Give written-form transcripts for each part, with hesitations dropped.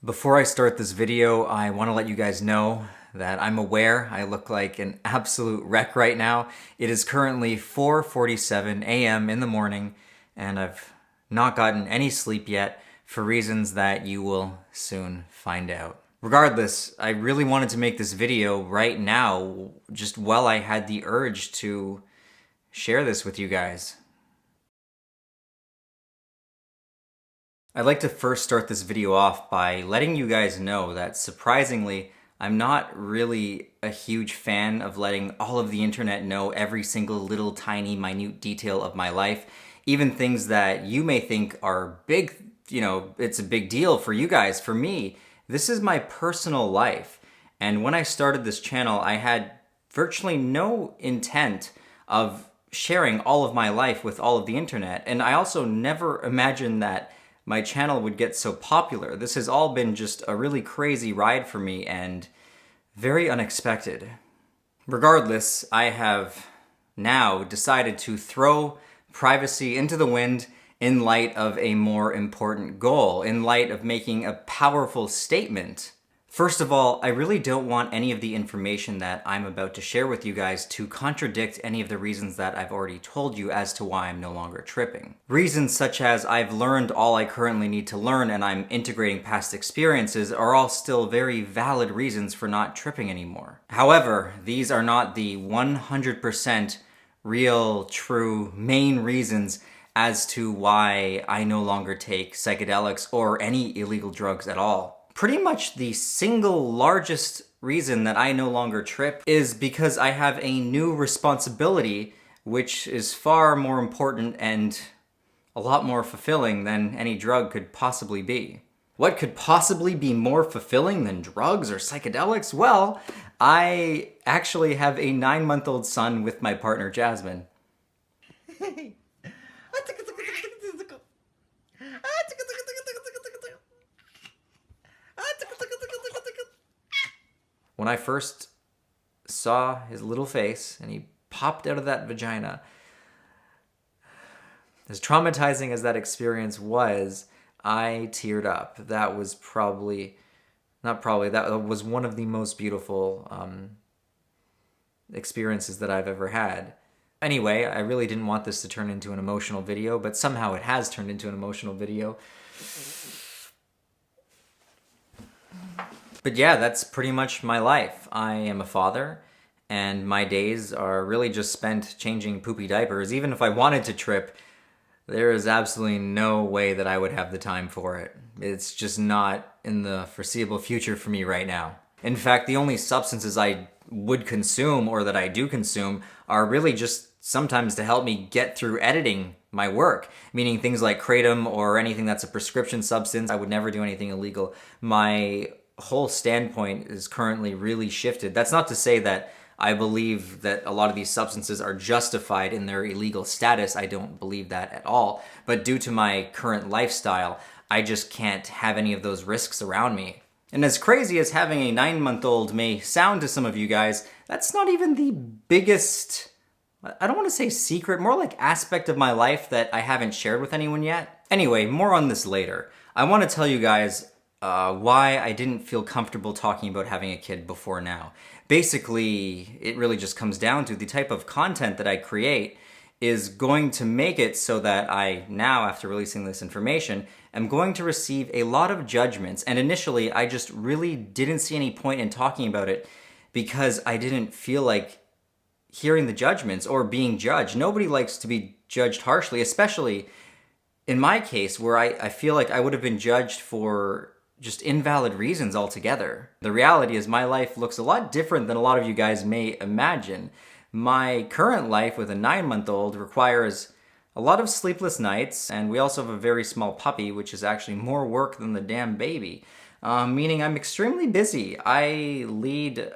Before I start this video, I want to let you guys know that I'm aware I look like an absolute wreck right now. It is currently 4:47 a.m. in the morning, and I've not gotten any sleep yet for reasons that you will soon find out. Regardless, I really wanted to make this video right now, just while I had the urge to share this with you guys. I'd like to first start this video off by letting you guys know that surprisingly, I'm not really a huge fan of letting all of the internet know every single little tiny minute detail of my life, even things that you may think are big, it's a big deal for you guys. For me, this is my personal life. And when I started this channel, I had virtually no intent of sharing all of my life with all of the internet. And I also never imagined that my channel would get so popular. This has all been just a really crazy ride for me and very unexpected. Regardless, I have now decided to throw privacy into the wind in light of a more important goal, in light of making a powerful statement. First of all, I really don't want any of the information that I'm about to share with you guys to contradict any of the reasons that I've already told you as to why I'm no longer tripping. Reasons such as I've learned all I currently need to learn and I'm integrating past experiences are all still very valid reasons for not tripping anymore. However, these are not the 100% real, true, main reasons as to why I no longer take psychedelics or any illegal drugs at all. Pretty much the single largest reason that I no longer trip is because I have a new responsibility, which is far more important and a lot more fulfilling than any drug could possibly be. What could possibly be more fulfilling than drugs or psychedelics? Well, I actually have a 9-month-old son with my partner Jasmine. When I first saw his little face and he popped out of that vagina, as traumatizing as that experience was, I teared up. That was that was one of the most beautiful experiences that I've ever had. Anyway, I really didn't want this to turn into an emotional video, but somehow it has turned into an emotional video. But yeah, that's pretty much my life. I am a father, and my days are really just spent changing poopy diapers. Even if I wanted to trip, there is absolutely no way that I would have the time for it. It's just not in the foreseeable future for me right now. In fact, the only substances I would consume or that I do consume are really just sometimes to help me get through editing my work, meaning things like kratom or anything that's a prescription substance. I would never do anything illegal. My whole standpoint is currently really shifted. That's not to say that I believe that a lot of these substances are justified in their illegal status. I don't believe that at all. But due to my current lifestyle, I just can't have any of those risks around me. And as crazy as having a 9-month-old may sound to some of you guys, that's not even the biggest, I don't want to say secret, more like aspect of my life that I haven't shared with anyone yet. Anyway, more on this later. I want to tell you guys why I didn't feel comfortable talking about having a kid before now. Basically, it really just comes down to the type of content that I create is going to make it so that I now, after releasing this information, am going to receive a lot of judgments. And initially, I just really didn't see any point in talking about it because I didn't feel like hearing the judgments or being judged. Nobody likes to be judged harshly, especially in my case where I feel like I would have been judged for just invalid reasons altogether. The reality is my life looks a lot different than a lot of you guys may imagine. My current life with a 9-month-old requires a lot of sleepless nights, and we also have a very small puppy, which is actually more work than the damn baby. Meaning I'm extremely busy. I lead,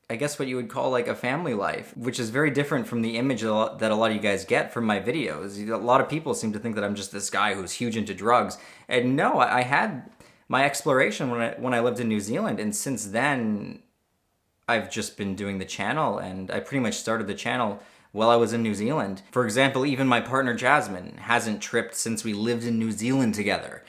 I guess what you would call like a family life, which is very different from the image that a lot of you guys get from my videos. A lot of people seem to think that I'm just this guy who's huge into drugs. And no, I had my exploration when I lived in New Zealand, and since then I've just been doing the channel, and I pretty much started the channel while I was in New Zealand. For example, even my partner Jasmine hasn't tripped since we lived in New Zealand together.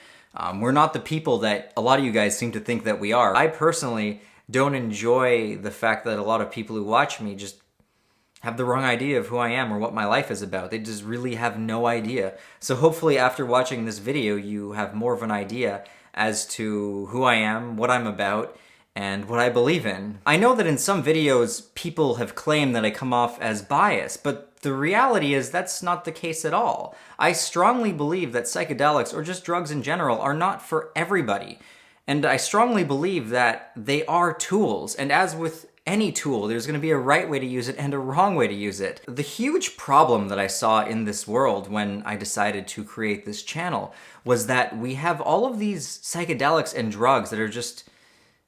We're not the people that a lot of you guys seem to think that we are. I personally don't enjoy the fact that a lot of people who watch me just have the wrong idea of who I am or what my life is about. They just really have no idea. So hopefully after watching this video, you have more of an idea as to who I am, what I'm about, and what I believe in. I know that in some videos, people have claimed that I come off as biased, but the reality is that's not the case at all. I strongly believe that psychedelics, or just drugs in general, are not for everybody. And I strongly believe that they are tools, and as with any tool, there's going to be a right way to use it and a wrong way to use it. The huge problem that I saw in this world when I decided to create this channel was that we have all of these psychedelics and drugs that are just,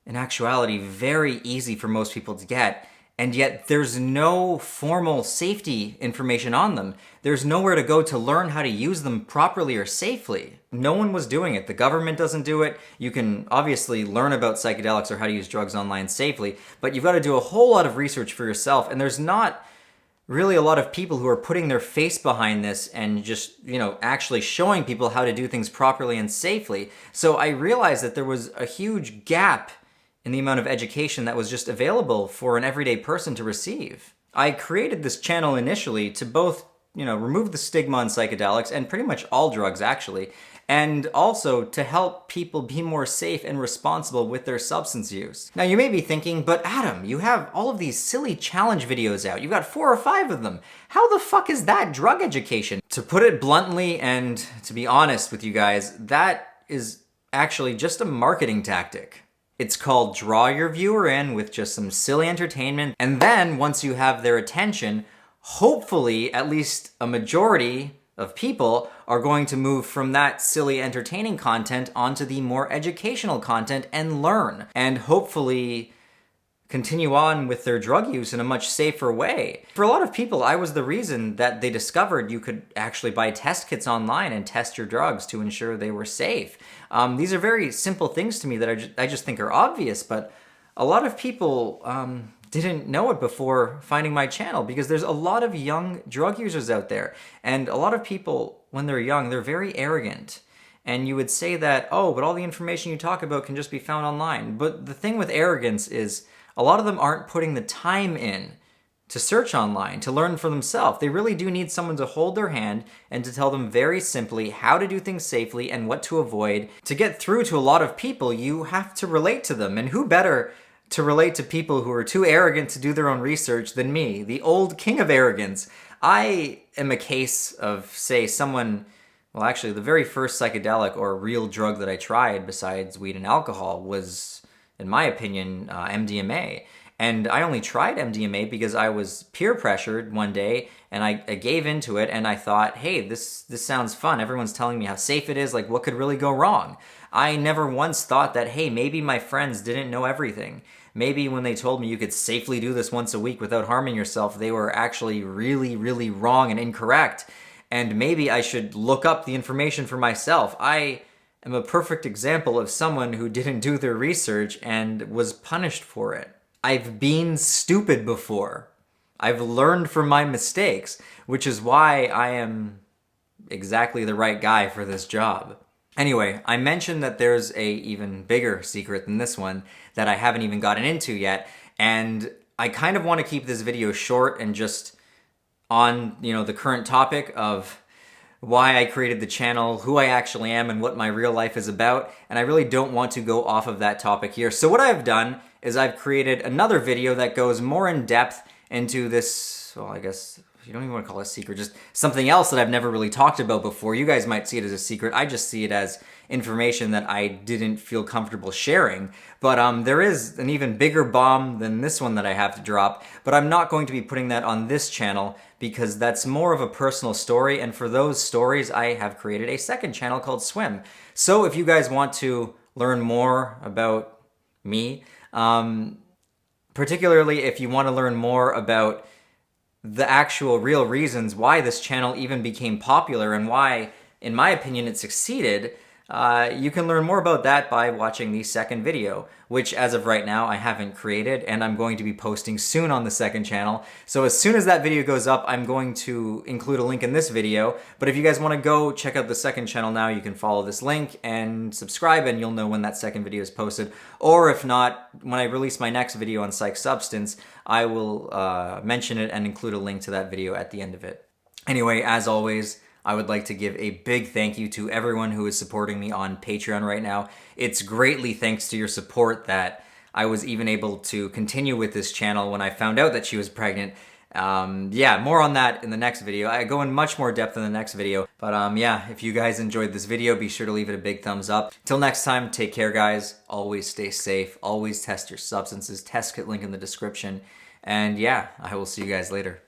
in actuality, very easy for most people to get, and yet there's no formal safety information on them. There's nowhere to go to learn how to use them properly or safely. No one was doing it. The government doesn't do it. You can obviously learn about psychedelics or how to use drugs online safely, but you've got to do a whole lot of research for yourself, and there's not really a lot of people who are putting their face behind this and just, actually showing people how to do things properly and safely. So I realized that there was a huge gap in the amount of education that was just available for an everyday person to receive. I created this channel initially to both, remove the stigma on psychedelics and pretty much all drugs actually, and also to help people be more safe and responsible with their substance use. Now you may be thinking, but Adam, you have all of these silly challenge videos out. You've got 4 or 5 of them. How the fuck is that drug education? To put it bluntly and to be honest with you guys, that is actually just a marketing tactic. It's called draw your viewer in with just some silly entertainment, and then once you have their attention, hopefully at least a majority of people are going to move from that silly entertaining content onto the more educational content and learn, and hopefully continue on with their drug use in a much safer way. For a lot of people, I was the reason that they discovered you could actually buy test kits online and test your drugs to ensure they were safe. These are very simple things to me that I just think are obvious, but a lot of people didn't know it before finding my channel because there's a lot of young drug users out there. And a lot of people, when they're young, they're very arrogant. And you would say that, oh, but all the information you talk about can just be found online. But the thing with arrogance is a lot of them aren't putting the time in to search online, to learn for themselves. They really do need someone to hold their hand and to tell them very simply how to do things safely and what to avoid. To get through to a lot of people, you have to relate to them. And who better to relate to people who are too arrogant to do their own research than me, the old king of arrogance? I am a case of, say, someone, well, actually, the very first psychedelic or real drug that I tried besides weed and alcohol was, in my opinion, MDMA. And I only tried MDMA because I was peer pressured one day and I gave into it and I thought, hey, this sounds fun. Everyone's telling me how safe it is. Like, what could really go wrong? I never once thought that, hey, maybe my friends didn't know everything. Maybe when they told me you could safely do this once a week without harming yourself, they were actually really, really wrong and incorrect. And maybe I should look up the information for myself. I am a perfect example of someone who didn't do their research and was punished for it. I've been stupid before. I've learned from my mistakes, which is why I am exactly the right guy for this job. Anyway, I mentioned that there's a even bigger secret than this one that I haven't even gotten into yet, and I kind of want to keep this video short and just on, the current topic of why I created the channel, who I actually am, and what my real life is about, and I really don't want to go off of that topic here. So what I've done is I've created another video that goes more in depth into this, well, I guess you don't even want to call it a secret, just something else that I've never really talked about before. You guys might see it as a secret. I just see it as information that I didn't feel comfortable sharing. But there is an even bigger bomb than this one that I have to drop, but I'm not going to be putting that on this channel because that's more of a personal story, and for those stories I have created a second channel called Swim. So if you guys want to learn more about me, particularly if you want to learn more about the actual real reasons why this channel even became popular and why, in my opinion, it succeeded, You can learn more about that by watching the second video, which as of right now I haven't created, and I'm going to be posting soon on the second channel. So as soon as that video goes up, I'm going to include a link in this video. But if you guys want to go check out the second channel now, you can follow this link and subscribe, and you'll know when that second video is posted. Or if not, when I release my next video on psych substance, I will mention it and include a link to that video at the end of it. Anyway, as always, I would like to give a big thank you to everyone who is supporting me on Patreon right now. It's greatly thanks to your support that I was even able to continue with this channel when I found out that she was pregnant. Yeah, more on that in the next video. I go in much more depth in the next video. But yeah, if you guys enjoyed this video, be sure to leave it a big thumbs up. Till next time, take care, guys. Always stay safe. Always test your substances. Test kit link in the description. And yeah, I will see you guys later.